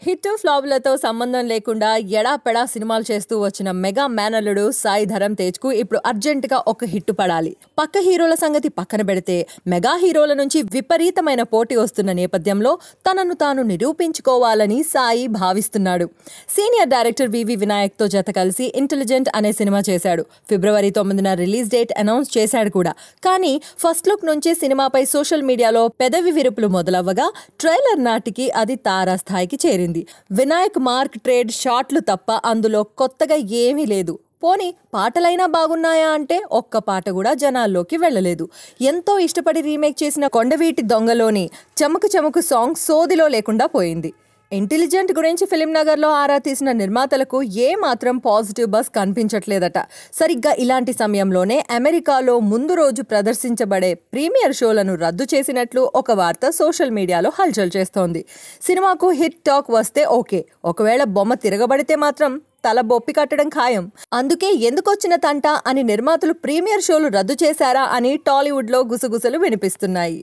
Hit ఫ్లాపులతో సంబంధం లేకుండా ఎడాపెడా సినిమాలు చేస్తూ వచ్చిన మెగా మేనల్లుడు సాయి ధరమ్ తేజ్ కు ఇప్పుడు అర్జెంట్ గా ఒక హిట్ పడాలి. పక్క హీరోల సంగతి పక్కన పెడితే మెగా హీరోల నుంచి విపరీతమైన పోటీ వస్తున్న నేపథ్యంలో తనను తాను నిరూపించుకోవాలని సాయి భావిస్తున్నాడు. సీనియర్ డైరెక్టర్ వివి వినాయక్ తో జత కలిసి ఇంటెలిజెంట్ అనే సినిమా చేశాడు. ఫిబ్రవరి 9న రిలీజ్ డేట్ అనౌన్స్ చేశాడు కూడా. కానీ ఫస్ట్ లుక్ నుంచే సినిమాపై సోషల్ మీడియాలో పెదవి విరుపులు మొదలవ్వగా ట్రైలర్ నాటికి అది తారాస్థాయికి చేరింది. వినాయక్ మార్క్ ట్రేడ్ షాట్లు తప్ప అందులో కొత్తగా ఏమీ లేదు. పోనీ పాటలైనా బాగున్నాయా అంటే ఒక్క పాట కూడా జనాల్లోకి వెళ్ళలేదు. ఎంతో ఇష్టపడి రీమేక్ చేసిన కొండవీటి దొంగలోని చమకు చమకు సాంగ్ సోదిలో లేకుండా పోయింది. ఇంటెలిజెంట్ గురించి ఫిలిం నగర్లో ఆరా తీసిన నిర్మాతలకు ఏ మాత్రం పాజిటివ్ బస్ కనిపించట్లేదట. సరిగ్గా ఇలాంటి సమయంలోనే అమెరికాలో ముందు రోజు ప్రదర్శించబడే ప్రీమియర్ షోలను రద్దు చేసినట్లు ఒక వార్త సోషల్ మీడియాలో హల్చల్ చేస్తోంది. సినిమాకు హిట్ టాక్ వస్తే ఓకే, ఒకవేళ బొమ్మ తిరగబడితే మాత్రం తల బొప్పి కట్టడం ఖాయం. అందుకే ఎందుకొచ్చిన తంట అని నిర్మాతలు ప్రీమియర్ షోలు రద్దు చేశారా అని టాలీవుడ్లో గుసగుసలు వినిపిస్తున్నాయి.